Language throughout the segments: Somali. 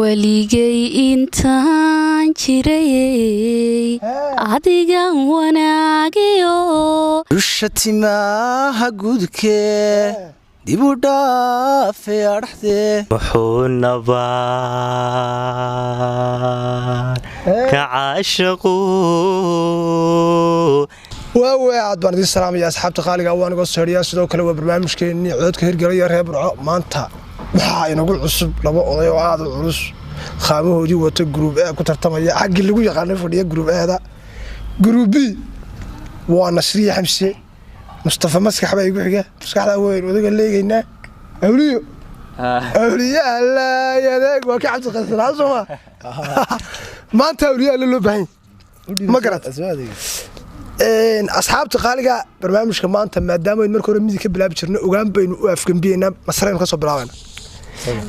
waligay intaan jiray adigan wanaagiyo dusha timaha gudkee dib u dhaafay adhaxdee wuxuu nabaa ka caashaqo aad baan idin salaamaya asxaabta qaaliga waan uga soo sidoo kale waa barnaamijkeennii codka hirgelaya reer Burco maanta waxa inagu cusub laba oday oo aad u culus qaamahoodii wata group A ku tartamaya xaq lagu yaqaan fadhiya group A group B waa Nasriye Xamse Mustafa Maskax baa igu xiga maskaxda weyn odaga leeyaynaa awliyo la yadeeg waa ka cabsi qasnaa soo maanta awliyo loo baahan ma garat asxaabta qaaliga barnaamijka maanta maadaama in markii hore mid ka bilaabi jirnay ogaan baynu u afgambiyeena masreen ka soo bilaabana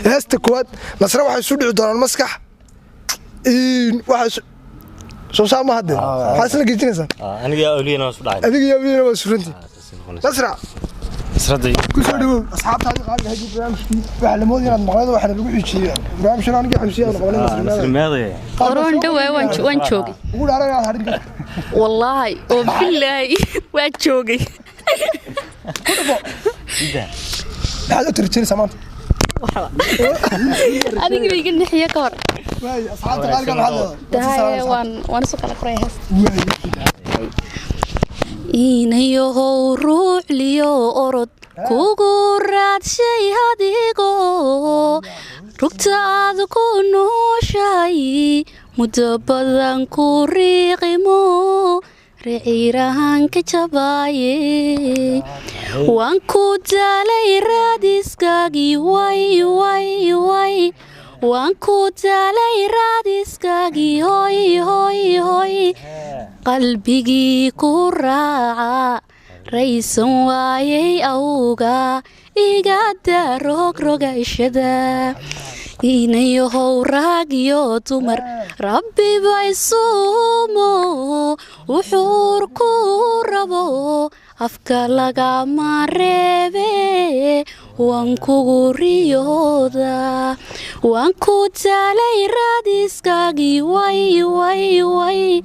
heesta kood nasra waxay soo dhici doonaan maskax waxa soo saama hadda waxa isla gejinaysan aniga awliyana soo dhacay adiga awliyana waa suranti nasra nasraday ku soo dhawow asxaabta qaaliga hay barnaamijkii waxa la moodayay inaad maqlayd waxa lagu xijiyay barnaamijkan aniga xamsiya aan qabanay nasrimeeday qoron dhawaa waan joogay ugu dhaaranaad hadin wallahi oo billahi waa joogay hada tirtiin samaanta adiga way iga naxiya ka hor way asxaabta qaaliga maxaa waan soo kala qoray hees inayo ruux liyo orod kugu raadshay hadigo rugtaad ku nooshay muddo badan ku riiqimo riciirahan ka jabaaye waan ku daalay raadiskaagii way waan ku daalay raadiskaagii hoy qalbigii ku raaca raysan waayay awga igada rogrogashada inayow raag iyo dumar rabbi bay suumo wuxuu ku rabo afka lagama reebe waan kugu riyooda waan ku daalay raadiskaagii way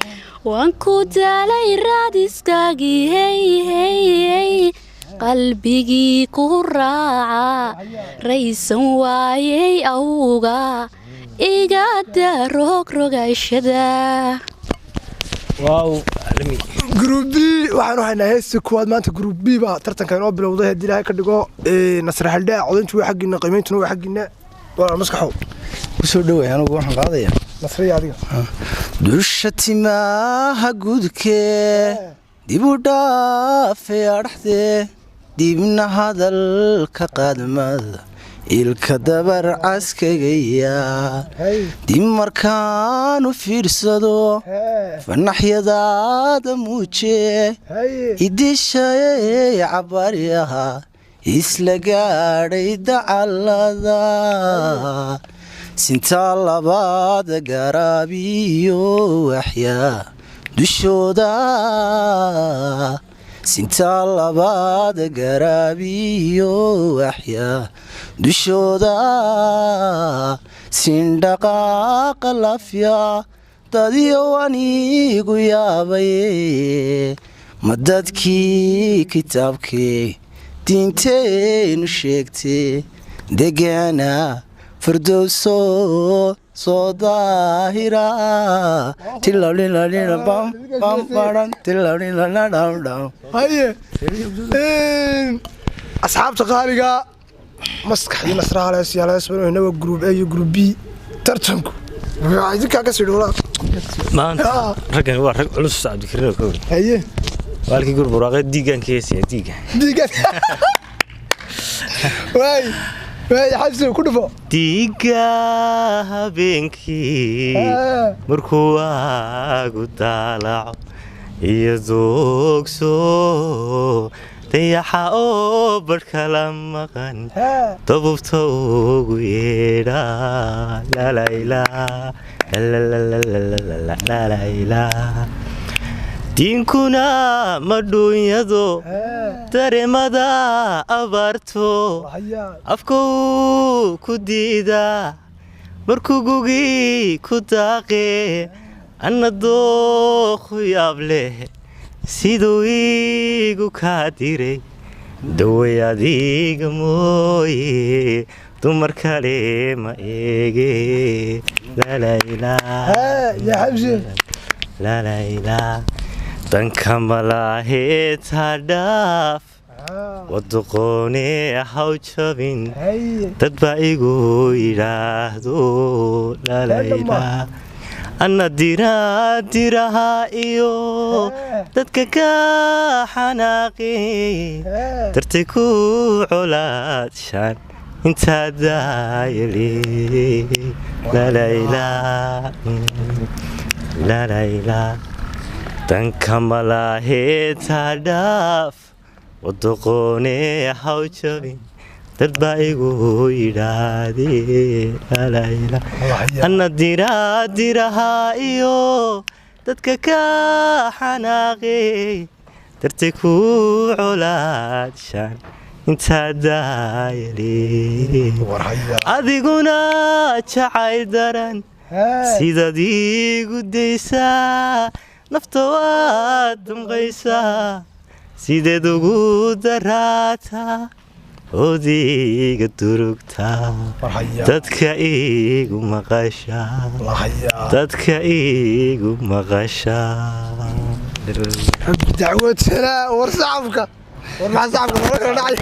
waan ku daalay raadiskaagii hey qalbigii ku raaca raysan waayay awga igada rogrogashada waaw alimi group B waxaan haynaa heesta kuwaad maanta group B ba tartanka inoo bilowday hadii ilaahay ka dhigo nasra haldhaa codantu waa xaqina qiimeyntu waa xaqina waa maskaxo ku soo dhaweey anigu waxaan qaadaya nasriye adiga dusha timaha gudkee dib u dhaafay adhaxdee dibna hadalka qaadmada ilka dabar caskagaya dib markaanu fiirsado fanaxyadaada muuje idishay cabaryaha isla gaadhay dacalada sintaa labaada garaabiyo waxyaa dushooda sintaa labaada garaabiyo waxyaa dushooda sindhaqaaqa lafya dadiyo anigu yaabaye ma dadkii kitaabkee diinteennu sheegtee degana firdowso soo daahira haye asxaabta qaaliga maskaxdii nasraalees yaaleesbano waa group A iyo group B tartanku waxa idinka ka sii dhawaa maanta raggan waa rag culus Cabdikariin oo haye walkii group waraaqad diigaankeesiya diiga way xabsi ku dhufo diiga habeenkii markuu waagu daalaco iyo doogso dayaxa oo barhka la maqan dabubta ugu yeedha lalayla diinkuna madhuunyado dareemada abaarto afkou ku diida markuu gugii ku daaqee anna dooqu yaab leh siduu iigu kaa diray daway adiga mooye dumar kale ma eege lalailaa danka malaahee taadhaaf wadoqoonee haw jabin dad baa igu yidhaahdo lalailaa anna diraha iyo dadka ka xanaaqi dartay ku colaadshaan intaa daayali lalailaa danka malaahee taadhaaf wadoqoonee haw jabin dad baa igu yidhaahdee anna diraha iyo dadka ka xanaaqey dartay ku colaadshaan intaa daayali adiguna jacayl daran sidaad iigu daysaa nafta waad damqaysaa sideed ugu daraataa odiga durugtaa dadka iigu maqashaa dacwad salaa war sacabka war maxaa sacabka loola kala dhacay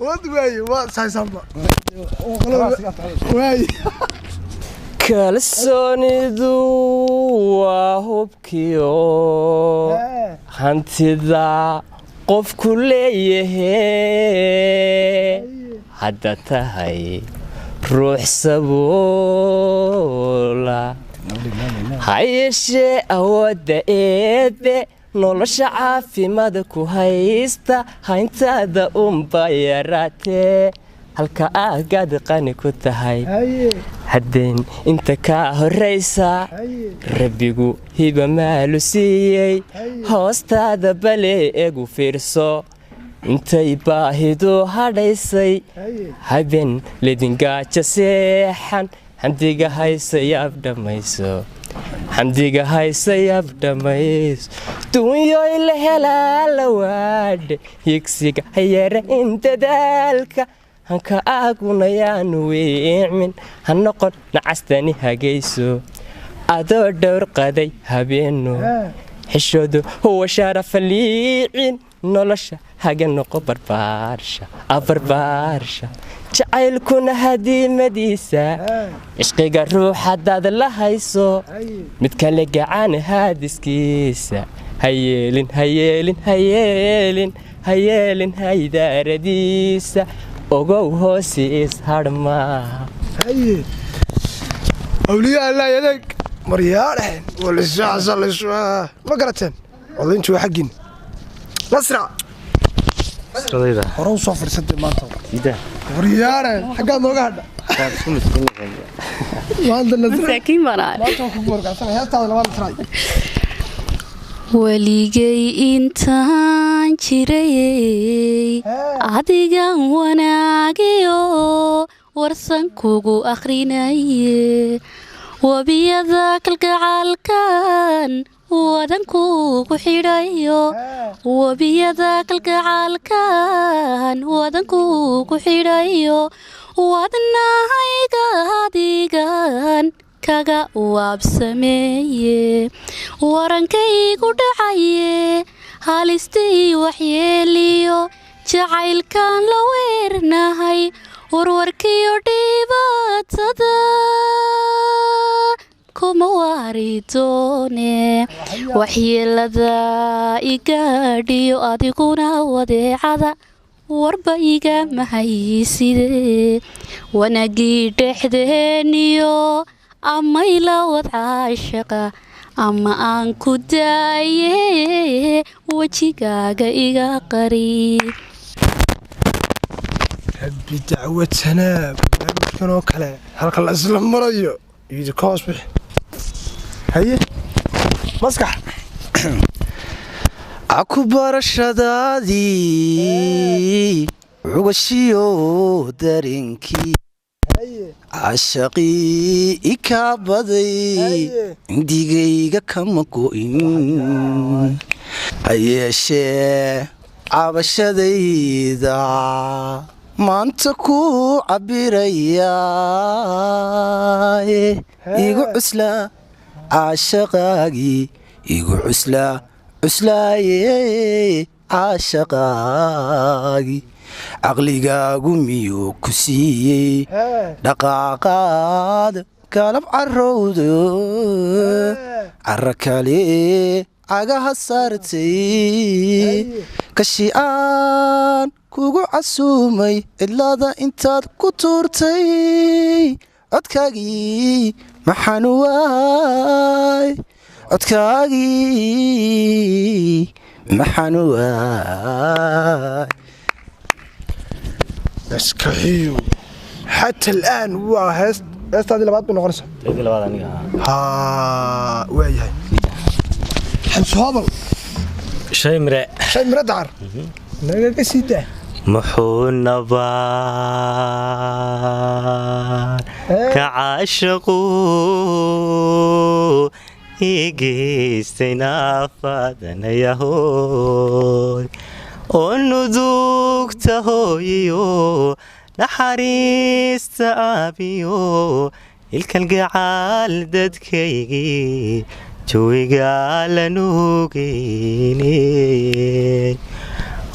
wad waaye waa saysamba waaye kalsoonidu waa hubkiyo hantida qofku leeyahay hadda tahay ruux sabuula ha yeeshee awoodda eebe nolosha caafimaad ku haysta hayntaada unba yaraatee halka aagaad qani ku tahay haddayn inta kaa horraysa rabbigu hiba maalu siiyey hoostaada bale egu fiirso intay baahidu hadhaysay habeen ledingaaja seexan xamdiga haysayaab dhammayso dunyoy la helaa la waadhe higsiga hayeera in dadaalka hanka aagunayaanu wiicmin ha noqon nacastani hagayso adoo dhowr qaday habeeno xishoodu huwa shaarafa liicin nolosha haga noqo barbaarsha jacaylkuna hadiimadiisa cishqiga ruux haddaad la hayso mid kale gacan haadiskiisa hayeelin haydaaradiisa ogow hoosiis hadhmaa awliyaa allah yadeeg maryaadheen ma garateen codayntu waa xaggin nasra hore u soo firsatay maanta maryaadheen xaggaad nooga hadha masaakiin banaa weligay intaan jirayey adigan wanaagiyo warsan kugu akhrinaye wabiyada kalgacaalkan wadankuugu xidhayo wabiyada kalgacaalkan wadankuugu xidhayo wadnahayga adigan kaga waabsameeye warankaygu dhacaye halistii waxyeeliyo jacaylkan la weernahay warwarkiyo dhibaatada kuma waari doone waxyeelada igaadhiyo adiguna wadeecada warba igama hayside wanagii dhexdeeniyo ama ila wadcaashaqa ama aan ku daaye wejigaaga iga qari rabbi dacwad sanaa barnaamijkanoo kale halka la isla marayo idinka hoos bixi haye maskax aku barashadaadii cugashiyo dareenkii cashaqii ikaa baday indigayga kama go'in ha yeeshee cabashadayda maanta ku cabirayaa igu cuslaa caashaqaagii igu cuslaaye caashaqaagii caqligaagu miyuu ku siiyey dhaqaaqaad kalab carowdo cara kale cagaha saartay kashi aan kugu casuumay cidlaada intaad ku tuurtay codkaagii maxaan waay codkaagii maxaan waay maskaxiyo xata al'aan waa heestaadii labaad bay noqonaysaa waayahay xamse hodol shay mire dacar nagaga sii daa muxuu nabaan ka caashaqu igeystay naafadanayahoy oo nudugta hooyiyo naxariista aabiyo ilkalgacaal dadkaygii jawigaa la nuugeyney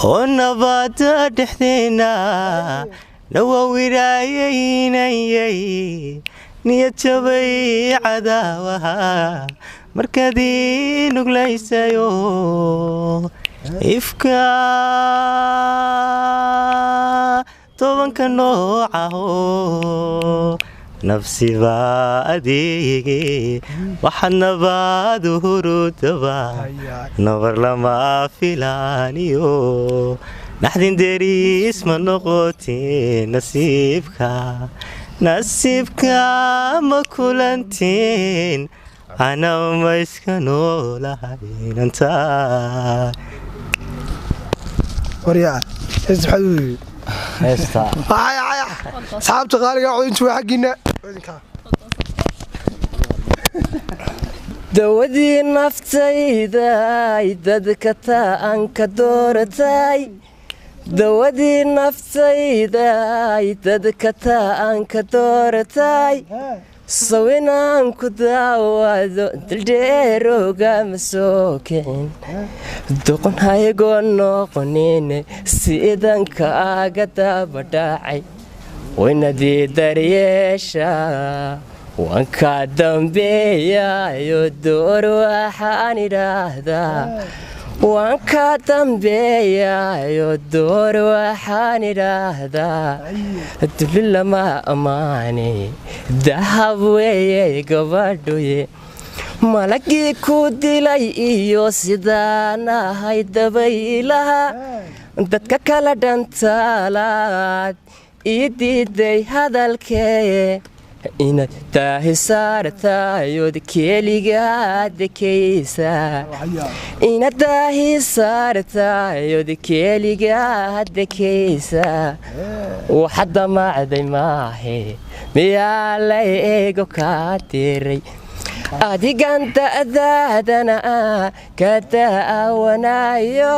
oo nabada dhexdeenna nawawiraayaynayay niyad jabay cadaawaha markaad ii nuglaysayo ifka tobanka noocaho nafsibaa adeege waxaad nabaad hurudaba nabar lama filaaniyo naxdin deriis ma noqoteen nasiibka ma kulanteen ana ma iska noolahaynantaa saxaabta qaaliga codintu waa xaggiina dawadii naftayday dadka taanka dooratay dawadii naftayday dadka taanka dooratay sawinaan ku daawado daldheerooga ma soo kicin doqon haygoo noqonine siidanka aga dabadhaacay waynadii daryeesha waan kaa dambeeyayo door waxaan idhaahdaa waan kaa dambeeyayo door waxaan idhaahdaa duli lama ammaane dahab weeye gabadhuye malagii ku dilay iyo sidaan ahay dabaylaha dadka kala dhantaalaad ii diiday hadalkee inaad daahi saartayood keeligaa dekaysa inaad daahi saartayood keeligaa dekaysa waxa damacday maahe miyaa la eego kaa diray adigan da'daadana ka da'awanayo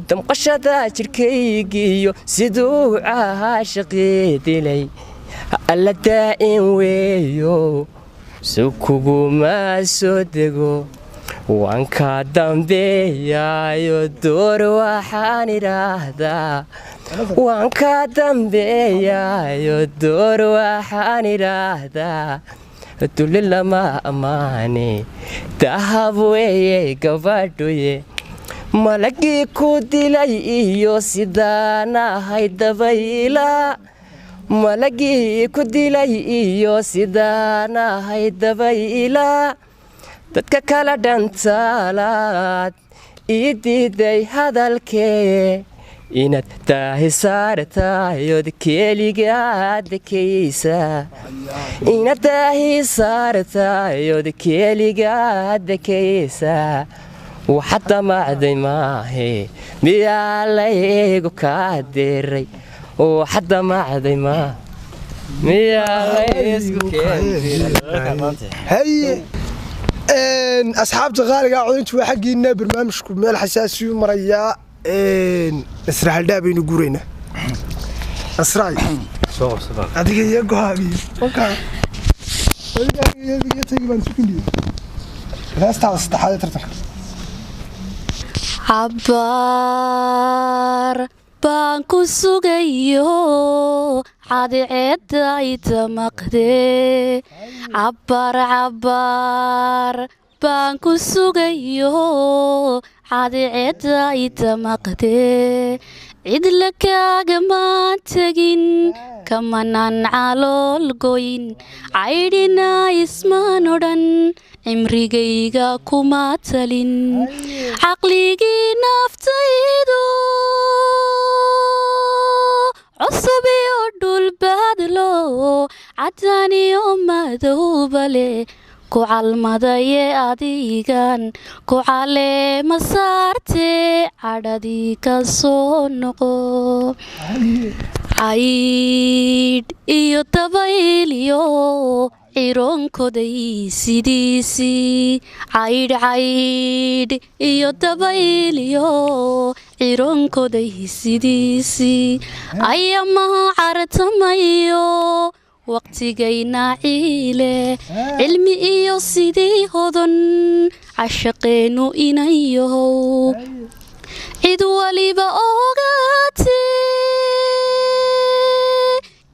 damqashada jirkaygiiyo siduu caashaqii dilay alla daa'in weeyo su kuguma soo dego waan kaa dambeeyayo door waxaan idhaahdaa waan kaa dambeeyayo door waxaan idhaahdaa duli lama ammaane dahab weeye gabadhuye malagii ku dilay iyo sidaan ahay dabayla malagii ku dilay iyo sidaan ahay dabayla dadka kala dhantaalaad ii diiday hadalkee inaad daahi saartayood keeligaa dekaysa inaad daahi saartayood keeligaa dekaysa waxa damacday maahe miyaa la eego kaa diray waxa damacday maa هي أصحاب غالي قاعدين شوي حقينا برنامجكم مال حساسي مريا نسرح الدابين نقولينا أسرعي هذيك هي قهابي وكا هذيك تقريبا سكندي لا استحالة ترتاح عبار بانكو سوغيو عادي عدايت مقدي عبار بانكو سوغيو عادي عدايت مقدي عيد لك ما تجين كمان علول قوين عيدنا اسما نورن عمريجيجا كوما تلين عقليجي نفتيدو عصبي ودول بادلو عداني يوم ذوبلي كوعالمداي أديغان كوعالي مسارتي عددي كسونقو عيد إيو تبايليو ciroonkoday sidiisii caydh iyo dabayliyo ciroonkoday sidiisii ayamaha cartamayo waqtigayna ciile cilmi iyo sidii hodan cashaqeenu inayow cid waliba ogaate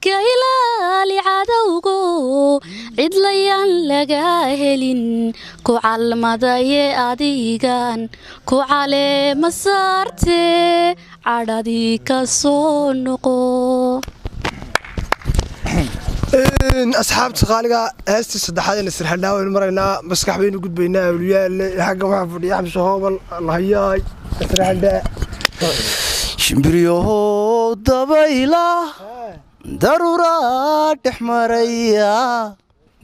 كايلالي عدوغو عدليان لغا هلين كو عالمداي أديغان كو عالي مسارتي عددي كسونقو أصحاب تغالقة هستي صدحات نسرح لنا والمرينا مسكح بينو قد بينا وليا اللي حقا وحفر يحب شهوبل الله ياي نسرح لنا شمبريو دبايلا daruura dhex maraya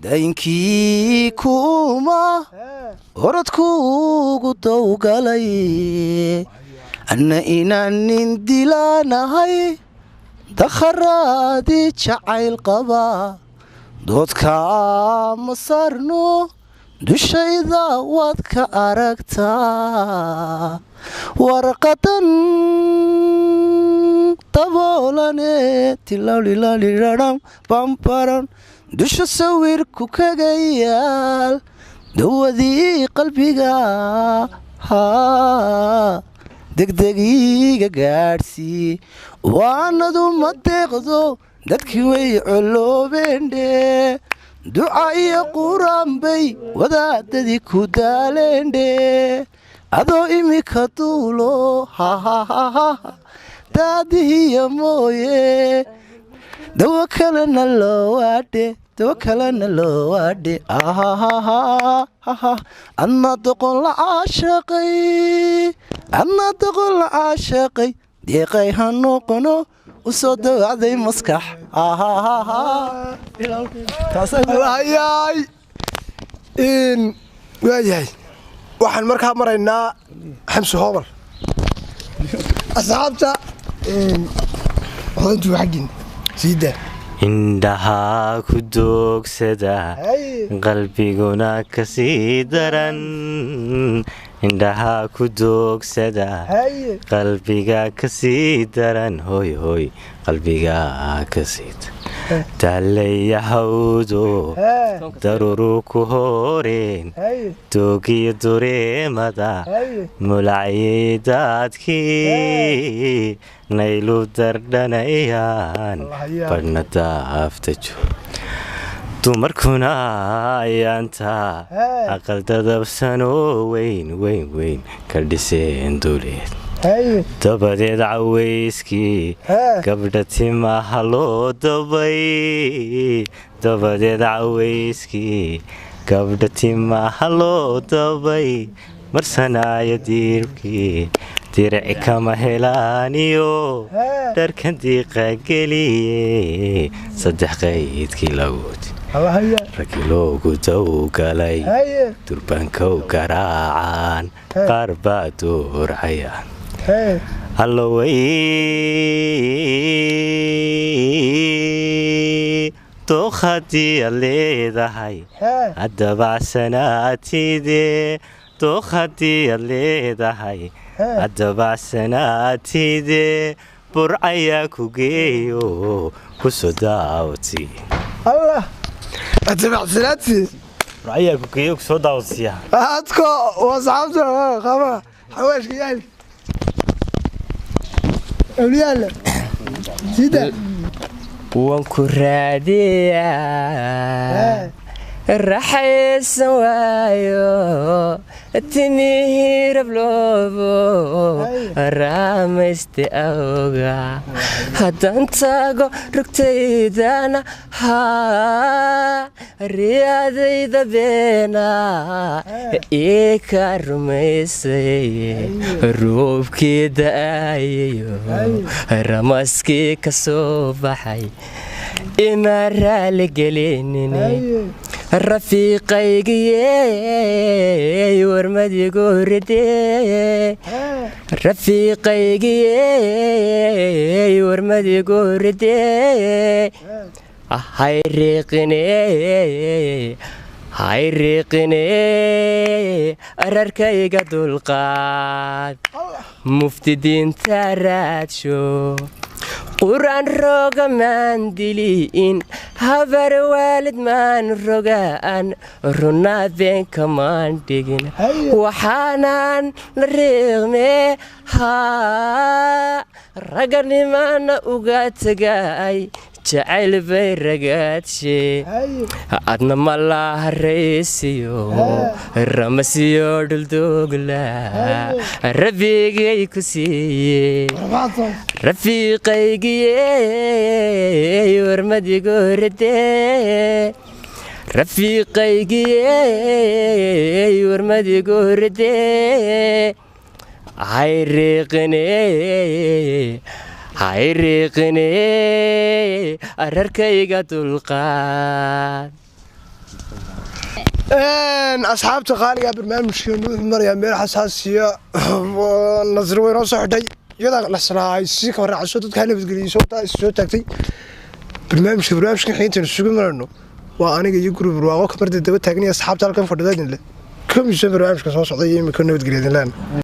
daynkii kuma orodkuugu dawgalay anna inaan nin dilaanahay dakharaadii jacayl qaba doodkaa ma saarno dushayda waad ka aragtaa warqadan daboolane tilawlilaliradham bamparan dusha sawirku kaga yaal dawadii qalbiga degdegiiga gaadhsii waanadu ma deeqdo dadkii way coloobeendhe duca iyo quraan bay wadaadadii ku daaleendhe adoo imika duulo daadihiya mooye dawo kalena loo waadhe adna doqon la caashaqay deeqay ha noqono u soo dawacday maskax waayahay waxaan markaa maraynaa xamsi hoobal asxaabta odantuu xaggin siida indhahaa ku doogsada qalbiguna kasii daran indhahaa ku doogsada qalbiga kasii daran hoy hoy qalbiga kasii daallayahawdo daruru ku horeen doogiyo dureemada mulacyay daadkii naylu dardhanayaan badhna daafta joog dumarkuna ayaanta aqal dadabsanoo weyn ka dhiseen duleed dabadeed cawayskii gabdha timaha loo dabay dabadeed cawayskii gabdha timaha loo dabay marsanaayo diirkii dirici kama helaaniyo dharkan diiqa geliye saddex qaydkii lagood ragii loogu dawgalay durbaankow garaacaan qaar baa doorcayaan allowey dookhadii leedahay addabacsanaatide dookhadii leedahay addabacsanaatide burcayaa ku geeyo ku soo daawati allah addabacsanaati burcayaa ku geeyo ku soo daawatiya adko wasxaabta qaba xawaashka yaal awliyaal sida waan ku raadiyaa raxaysan waayo timihii rabloobo raamayste awga haddaan taago rugtaydana riyaadayda beena ii ka rumaysay roobkii da'ayayo ramaskii ka soo baxay ima raali gelinine rafiiqaygiyey warmadigu ridee rafiiqaygiyey warmadigu ridee hayriiqine ararkayga dulqaad mufti diinta raadsho quraan roga maan dili'in habar waalid maan rogaan runaa been kamaan dhigin waxaanaan la riiqmee ragarnimaana uga tagay jacayl bay ragaadshe adna ma la haraysiyo ramasiyo dhuldugla rabigay ku siiye rafiiqaygiyey warmadigu ridee rafiiqaygiyey warmadigu ridee hayriiqine ararkayga dulqaad asxaabta qaaliga barnaamijkeenu wuxuu marayaa meel xasaasiya nasri way noo soo xidhay iyadaa laslaahay si ka warraacaso dadka nabadgeliyey soo taagtay barnaamijkan xiintaynu sugu marayno waa aniga iyo guri barwaaqo kamarda daba taagan iyo asxaabta halkan fadhida idinle ka miisan barnaamijka soo socday iyo imika nabadgelya idinlaan